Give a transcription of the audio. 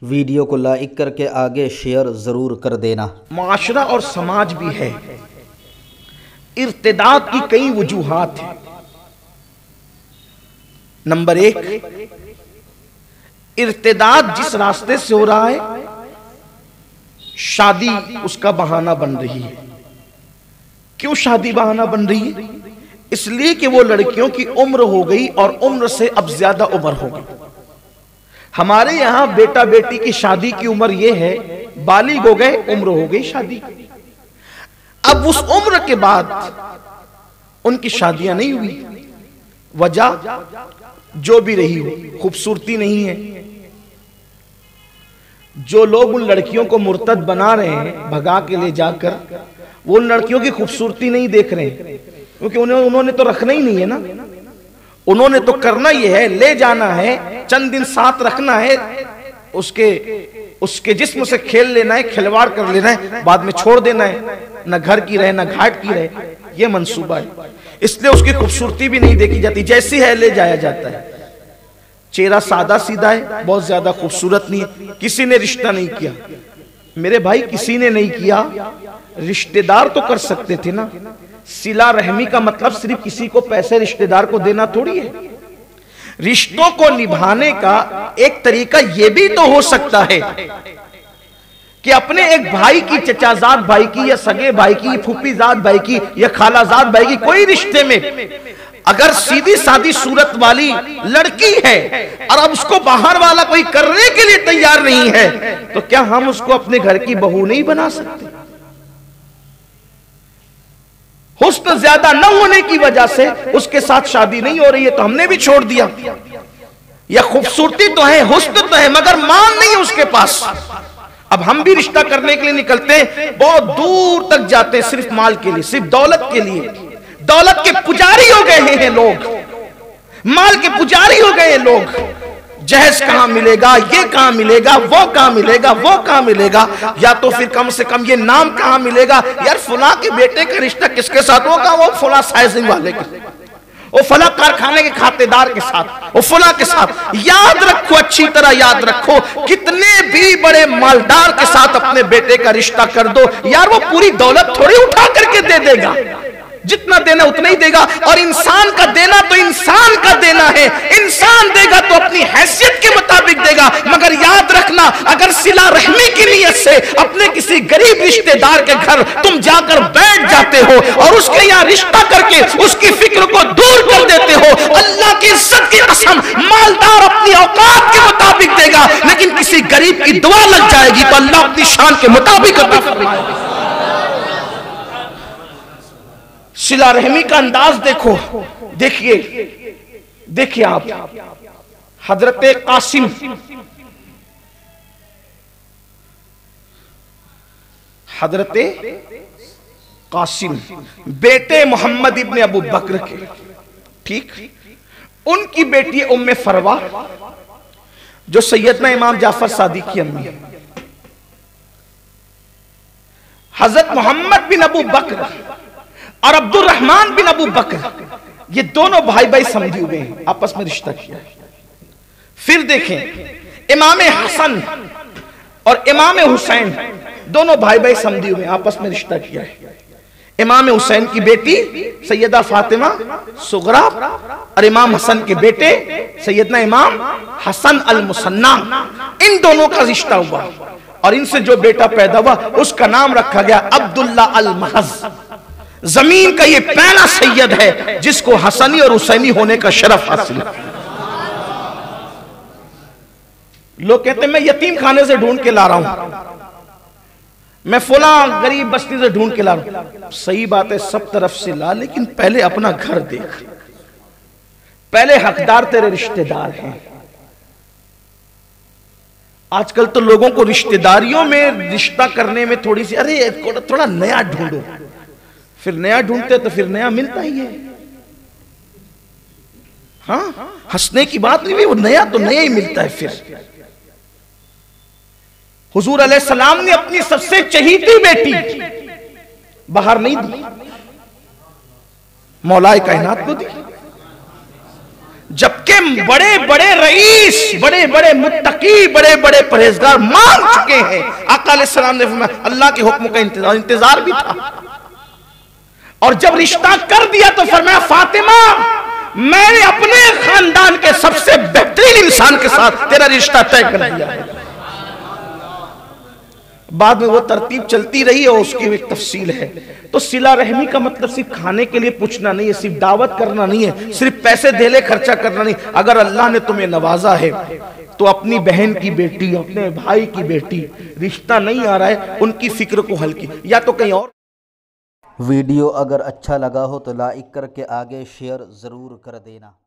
Video को like करके आगे शेयर ज़रूर कर देना। माशरा और समाज भी है, इर्तिदाद की कई वजूहात हैं। नंबर एक, इर्तिदाद जिस रास्ते से हो रहा है, शादी उसका बहाना बन रही है। क्यों शादी बहाना बन रही है? इसलिए कि वो लड़कियों की उम्र हो गई और उम्र से अब ज्यादा उम्र हो गई। हमारे यहां बेटा बेटी की शादी की उम्र ये है, बालिग हो गए, उम्र हो गई शादी। अब उस उम्र के बाद उनकी शादियां नहीं हुई। वजह जो भी रही हो, खूबसूरती नहीं है। जो लोग उन लड़कियों को मुर्तद बना रहे हैं भगा के ले जाकर, वो उन लड़कियों की खूबसूरती नहीं देख रहे हैं, क्योंकि उन्होंने तो रखना ही नहीं है ना। उन्होंने तो करना ही है, ले जाना है, चंद दिन साथ रखना है, उसके जिस्म से खेल लेना है, खिलवाड़ कर लेना है, बाद में छोड़ देना है। न घर की रहे न घाट की रहे, यह मंसूबा है। इसलिए उसकी खूबसूरती भी नहीं देखी जाती, जैसी है ले जाया जाता है। चेहरा सादा सीधा है, बहुत ज्यादा खूबसूरत नहीं है, किसी ने रिश्ता नहीं किया। मेरे भाई, किसी ने नहीं किया, रिश्तेदार तो कर सकते थे ना। सिला रहमी का मतलब सिर्फ किसी को पैसे रिश्तेदार को देना थोड़ी है। रिश्तों को निभाने का एक तरीका यह भी तो हो सकता है कि अपने एक भाई की, चचाजाद भाई की या सगे भाई की, फूफीजाद भाई की या खालाजाद भाई की कोई रिश्ते में अगर सीधी सादी सूरत वाली लड़की है और अब उसको बाहर वाला कोई करने के लिए तैयार नहीं है, तो क्या हम उसको अपने घर की बहू नहीं बना सकते? हुस्न ज्यादा न होने की वजह से उसके साथ शादी नहीं हो रही है, तो हमने भी छोड़ दिया। या खूबसूरती तो है, हुस्न तो है, मगर मान नहीं है उसके पास। अब हम भी रिश्ता करने के लिए निकलते हैं, बहुत दूर तक जाते हैं, सिर्फ माल के लिए, सिर्फ दौलत के लिए। दौलत के पुजारी हो गए हैं लोग, माल के पुजारी हो गए हैं लोग। जहेज कहां मिलेगा, ये कहां मिलेगा, वो कहां मिलेगा, वो कहां मिलेगा, या तो फिर कम से कम ये नाम कहां मिलेगा। यार फुला के बेटे का रिश्ता किसके साथ होगा? वो फुला साइजिंग वाले के, वो फला कारखाने के खातेदार के साथ, वो फुला के साथ। याद रखो, अच्छी तरह याद रखो, कितने भी बड़े मालदार के साथ अपने बेटे का रिश्ता कर दो, यार वो पूरी दौलत थोड़ी उठा करके दे देगा। जितना देना उतना ही देगा। और इंसान का देना तो इंसान का देना है, इंसान देगा तो अपनी हैसियत के मुताबिक देगा। मगर याद रखना, अगर सिला रहमी की नीयत से अपने किसी गरीब रिश्तेदार के घर तुम जाकर बैठ जाते हो और उसके यहाँ रिश्ता करके उसकी फिक्र को दूर कर देते हो, अल्लाह की इज्जत की कसम, मालदार अपनी औकात के मुताबिक देगा, लेकिन किसी गरीब की दुआ लग जाएगी तो अल्लाह अपनी शान के मुताबिक अता फरमाएगा। सिला रहमी का अंदाज देखो, देखिए आप, हजरत कासिम, हजरत कासिम बेटे मोहम्मद इब्ने अबू बकर के, ठीक, उनकी बेटी उम्मे फरवा जो सैयदना इमाम जाफर सादिक की अम्मी है। हजरत मोहम्मद बिन अबू बकर और अब्दुल रहमान बिन अबू बकर, ये दोनों भाई भाई समझे हुए हैं, आपस में रिश्ता किया है। फिर देखें, इमाम हसन और इमाम हुसैन दोनों भाई भाई समझे हुए हैं, आपस में रिश्ता किया है। इमाम हुसैन की बेटी सैयदा फातिमा सुगरा और इमाम हसन के बेटे सैयदना इमाम हसन अल मुसन्ना, इन दोनों का रिश्ता हुआ और इनसे जो बेटा पैदा हुआ उसका नाम रखा गया अब्दुल्ला अल महज। जमीन का ये पहला सैयद है जिसको हसनी और हुसैनी होने का शरफ हासिल है। लोग कहते हैं मैं यतीम खाने से ढूंढ के ला रहा हूं, मैं फुला गरीब बस्ती से ढूंढ के ला रहा हूं। सही बात है, सब तरफ से ला, लेकिन पहले अपना घर देख, पहले हकदार तेरे रिश्तेदार हैं। आजकल तो लोगों को रिश्तेदारियों में रिश्ता करने में थोड़ी सी, अरे थोड़ा नया ढूंढो, फिर नया ढूंढते तो फिर नया मिलता ही है। हाँ, हंसने की बात नहीं, वो नया तो नया ही मिलता है। फिर हुजूर अलैहिस्सलाम ने अपनी सबसे चहीती बेटी बाहर नहीं दी, मौलाए कायनात को दी। जबकि बड़े बड़े रईस, बड़े बड़े मुत्तकी, बड़े बड़े परहेजगार मान चुके हैं। आका अलैहिस्सलाम ने फरमाया अल्लाह के हुक्म का इंतजार भी था। और जब रिश्ता कर दिया तो फरमाया फातिमा, मैंने अपने खानदान के सबसे बेहतरीन इंसान के साथ तेरा रिश्ता तय कर दिया है। बाद में वो तरतीब चलती रही और उसकी एक तफसील है। तो सिला रहमी का मतलब सिर्फ खाने के लिए पूछना नहीं है, सिर्फ दावत करना नहीं है, सिर्फ पैसे देले खर्चा करना नहीं। अगर अल्लाह ने तुम्हें नवाजा है तो अपनी बहन की बेटी, अपने भाई की बेटी, रिश्ता नहीं आ रहा है, उनकी फिक्र को हल की, या तो कहीं और। वीडियो अगर अच्छा लगा हो तो लाइक करके आगे शेयर ज़रूर कर देना।